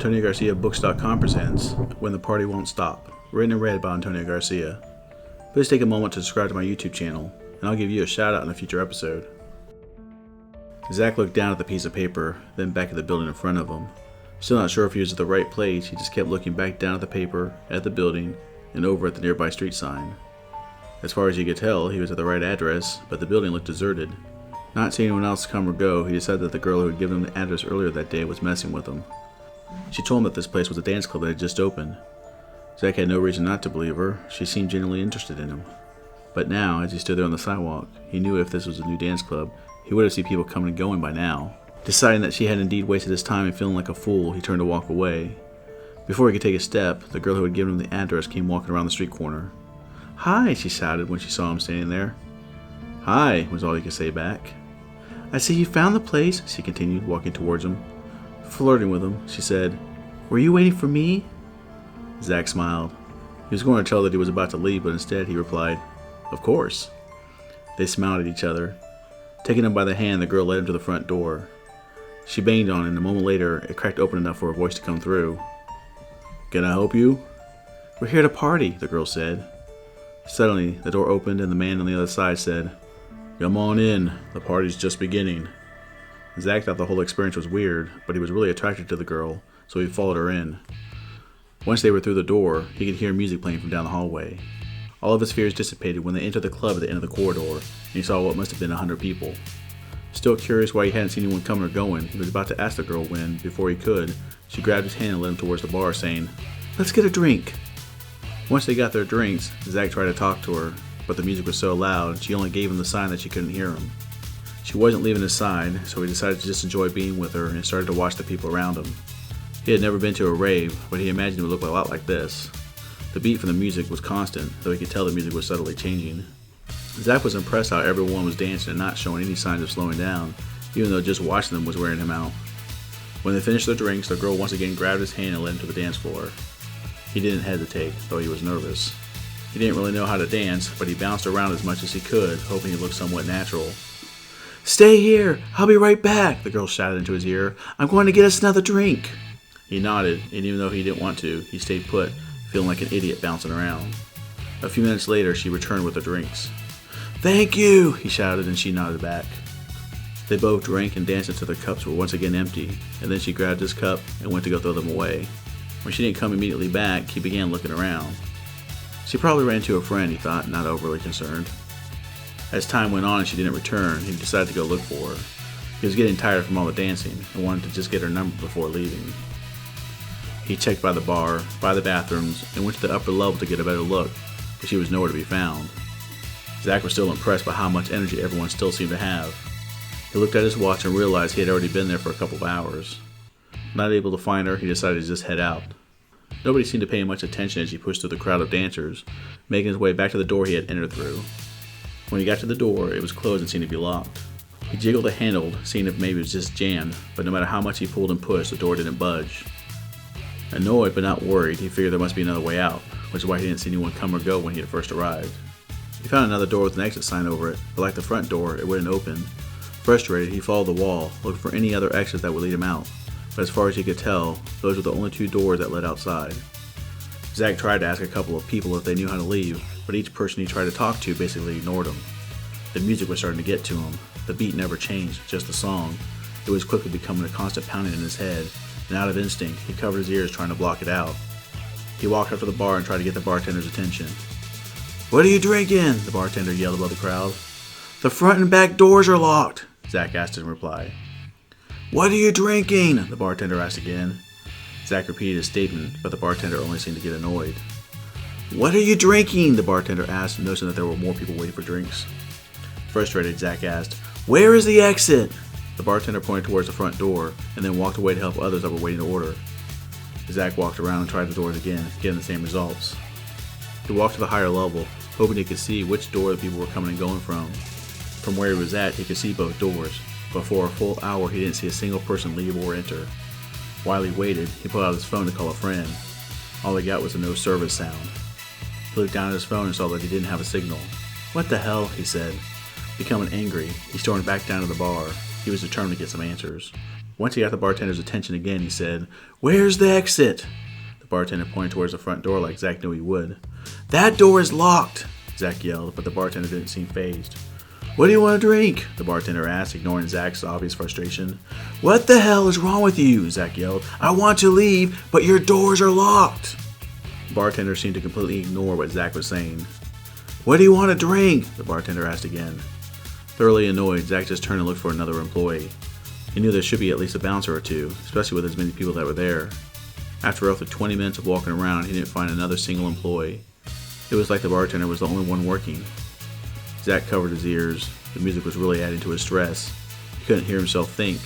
AntonioGarciaBooks.com presents When the Party Won't Stop, written and read by Antonio Garcia. Please take a moment to subscribe to my YouTube channel, and I'll give you a shout out in a future episode. Zack looked down at the piece of paper, then back at the building in front of him. Still not sure if he was at the right place, he just kept looking back down at the paper, at the building, and over at the nearby street sign. As far as he could tell, he was at the right address, but the building looked deserted. Not seeing anyone else come or go, he decided that the girl who had given him the address earlier that day was messing with him. She told him that this place was a dance club that had just opened. Zack had no reason not to believe her. She seemed genuinely interested in him. But now, as he stood there on the sidewalk, he knew if this was a new dance club, he would have seen people coming and going by now. Deciding that she had indeed wasted his time and feeling like a fool, he turned to walk away. Before he could take a step, the girl who had given him the address came walking around the street corner. "Hi," she shouted when she saw him standing there. "Hi," was all he could say back. "I see you found the place," she continued, walking towards him. Flirting with him, she said, "Were you waiting for me?" Zack smiled. He was going to tell her that he was about to leave, but instead he replied, "Of course." They smiled at each other. Taking him by the hand, the girl led him to the front door. She banged on it, and a moment later, it cracked open enough for her voice to come through. "Can I help you?" "We're here to party," the girl said. Suddenly, the door opened, and the man on the other side said, "Come on in, the party's just beginning." Zack thought the whole experience was weird, but he was really attracted to the girl, so he followed her in. Once they were through the door, he could hear music playing from down the hallway. All of his fears dissipated when they entered the club at the end of the corridor, and he saw what must have been 100 people. Still curious why he hadn't seen anyone coming or going, he was about to ask the girl when, before he could, she grabbed his hand and led him towards the bar, saying, "Let's get a drink." Once they got their drinks, Zack tried to talk to her, but the music was so loud, she only gave him the sign that she couldn't hear him. She wasn't leaving his side, so he decided to just enjoy being with her and started to watch the people around him. He had never been to a rave, but he imagined it would look a lot like this. The beat from the music was constant, though he could tell the music was subtly changing. Zack was impressed how everyone was dancing and not showing any signs of slowing down, even though just watching them was wearing him out. When they finished their drinks, the girl once again grabbed his hand and led him to the dance floor. He didn't hesitate, though he was nervous. He didn't really know how to dance, but he bounced around as much as he could, hoping he looked somewhat natural. "Stay here! I'll be right back!" the girl shouted into his ear. "I'm going to get us another drink!" He nodded, and even though he didn't want to, he stayed put, feeling like an idiot bouncing around. A few minutes later, she returned with the drinks. "Thank you!" he shouted, and she nodded back. They both drank and danced until their cups were once again empty, and then she grabbed his cup and went to go throw them away. When she didn't come immediately back, he began looking around. She probably ran into a friend, he thought, not overly concerned. As time went on and she didn't return, he decided to go look for her. He was getting tired from all the dancing and wanted to just get her number before leaving. He checked by the bar, by the bathrooms, and went to the upper level to get a better look, but she was nowhere to be found. Zack was still impressed by how much energy everyone still seemed to have. He looked at his watch and realized he had already been there for a couple of hours. Not able to find her, he decided to just head out. Nobody seemed to pay much attention as he pushed through the crowd of dancers, making his way back to the door he had entered through. When he got to the door, it was closed and seemed to be locked. He jiggled the handle, seeing if maybe it was just jammed, but no matter how much he pulled and pushed, the door didn't budge. Annoyed but not worried, he figured there must be another way out, which is why he didn't see anyone come or go when he had first arrived. He found another door with an exit sign over it, but like the front door, it wouldn't open. Frustrated, he followed the wall, looking for any other exits that would lead him out, but as far as he could tell, those were the only two doors that led outside. Zack tried to ask a couple of people if they knew how to leave, but each person he tried to talk to basically ignored him. The music was starting to get to him. The beat never changed, just the song. It was quickly becoming a constant pounding in his head, and out of instinct, he covered his ears trying to block it out. He walked up to the bar and tried to get the bartender's attention. "What are you drinking?" the bartender yelled above the crowd. "The front and back doors are locked," Zack asked in reply. "What are you drinking?" the bartender asked again. Zack repeated his statement, but the bartender only seemed to get annoyed. "What are you drinking?" the bartender asked, noticing that there were more people waiting for drinks. Frustrated, Zack asked, "Where is the exit?" The bartender pointed towards the front door, and then walked away to help others that were waiting to order. Zack walked around and tried the doors again, getting the same results. He walked to the higher level, hoping he could see which door the people were coming and going from. From where he was at, he could see both doors, but for a full hour he didn't see a single person leave or enter. While he waited, he pulled out his phone to call a friend. All he got was a no service sound. He looked down at his phone and saw that he didn't have a signal. "What the hell?" he said. Becoming angry, he stormed back down to the bar. He was determined to get some answers. Once he got the bartender's attention again, he said, "Where's the exit?" The bartender pointed towards the front door like Zack knew he would. "That door is locked," Zack yelled, but the bartender didn't seem fazed. "What do you want to drink?" the bartender asked, ignoring Zack's obvious frustration. "What the hell is wrong with you?" Zack yelled. "I want to leave, but your doors are locked." The bartender seemed to completely ignore what Zack was saying. "What do you want to drink?" the bartender asked again. Thoroughly annoyed, Zack just turned and looked for another employee. He knew there should be at least a bouncer or two, especially with as many people that were there. After roughly 20 minutes of walking around, he didn't find another single employee. It was like the bartender was the only one working. Zack covered his ears. The music was really adding to his stress. He couldn't hear himself think.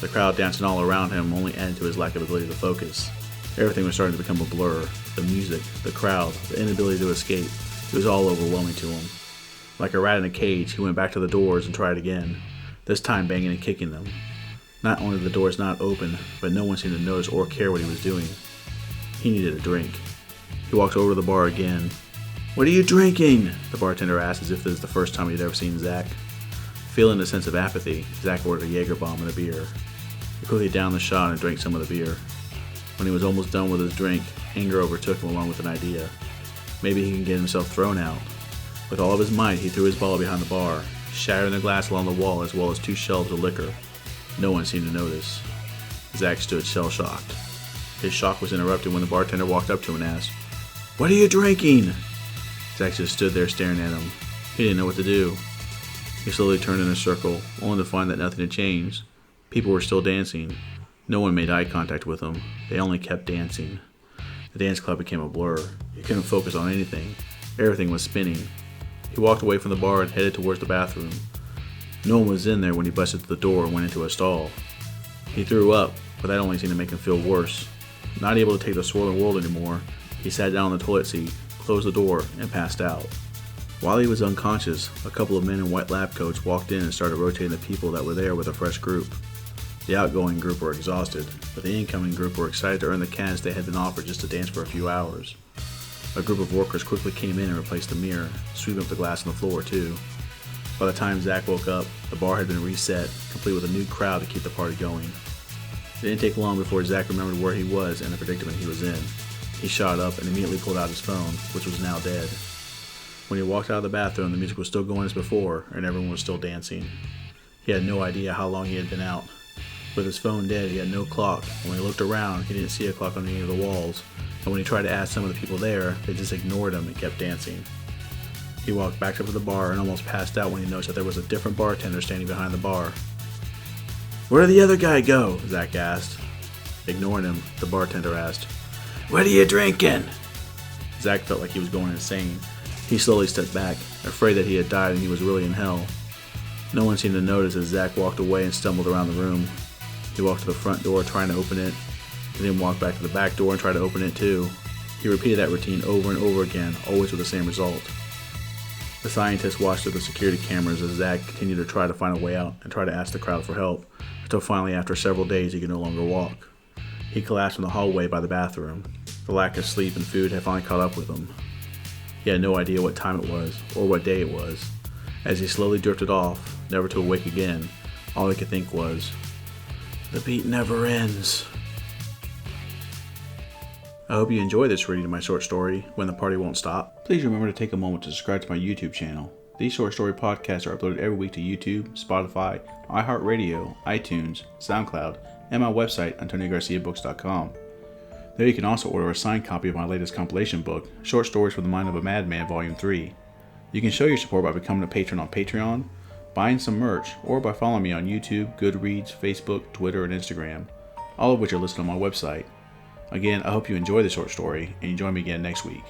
The crowd dancing all around him only added to his lack of ability to focus. Everything was starting to become a blur. The music, the crowd, the inability to escape. It was all overwhelming to him. Like a rat in a cage, he went back to the doors and tried again, this time banging and kicking them. Not only the doors not open, but no one seemed to notice or care what he was doing. He needed a drink. He walked over to the bar again. "What are you drinking?" the bartender asked, as if this was the first time he'd ever seen Zack. Feeling a sense of apathy, Zack ordered a Jaeger bomb and a beer. He quickly downed the shot and drank some of the beer. When he was almost done with his drink, anger overtook him along with an idea. Maybe he can get himself thrown out. With all of his might, he threw his ball behind the bar, shattering the glass along the wall as well as 2 shelves of liquor. No one seemed to notice. Zack stood shell-shocked. His shock was interrupted when the bartender walked up to him and asked, "What are you drinking?" Zack just stood there staring at him. He didn't know what to do. He slowly turned in a circle, only to find that nothing had changed. People were still dancing. No one made eye contact with him. They only kept dancing. The dance club became a blur. He couldn't focus on anything. Everything was spinning. He walked away from the bar and headed towards the bathroom. No one was in there when he busted through the door and went into a stall. He threw up, but that only seemed to make him feel worse. Not able to take the swirling world anymore, he sat down on the toilet seat, closed the door, and passed out. While he was unconscious, a couple of men in white lab coats walked in and started rotating the people that were there with a fresh group. The outgoing group were exhausted, but the incoming group were excited to earn the cash they had been offered just to dance for a few hours. A group of workers quickly came in and replaced the mirror, sweeping up the glass on the floor too. By the time Zack woke up, the bar had been reset, complete with a new crowd to keep the party going. It didn't take long before Zack remembered where he was and the predicament he was in. He shot up and immediately pulled out his phone, which was now dead. When he walked out of the bathroom, the music was still going as before, and everyone was still dancing. He had no idea how long he had been out. With his phone dead, he had no clock, and when he looked around, he didn't see a clock on any of the walls, and when he tried to ask some of the people there, they just ignored him and kept dancing. He walked back up to the bar and almost passed out when he noticed that there was a different bartender standing behind the bar. "Where did the other guy go?" Zack asked. Ignoring him, the bartender asked, "What are you drinking?" Zack felt like he was going insane. He slowly stepped back, afraid that he had died and he was really in hell. No one seemed to notice as Zack walked away and stumbled around the room. He walked to the front door trying to open it, and then walked back to the back door and tried to open it too. He repeated that routine over and over again, always with the same result. The scientist watched through the security cameras as Zack continued to try to find a way out and try to ask the crowd for help, until finally after several days he could no longer walk. He collapsed in the hallway by the bathroom. The lack of sleep and food had finally caught up with him. He had no idea what time it was, or what day it was. As he slowly drifted off, never to awake again, all he could think was, "The beat never ends." I hope you enjoyed this reading of my short story, When the Party Won't Stop. Please remember to take a moment to subscribe to my YouTube channel. These short story podcasts are uploaded every week to YouTube, Spotify, iHeartRadio, iTunes, SoundCloud, and my website, AntonioGarciaBooks.com. There you can also order a signed copy of my latest compilation book, Short Stories from the Mind of a Madman, Volume 3. You can show your support by becoming a patron on Patreon, buying some merch, or by following me on YouTube, Goodreads, Facebook, Twitter, and Instagram, all of which are listed on my website. Again, I hope you enjoy the short story, and you join me again next week.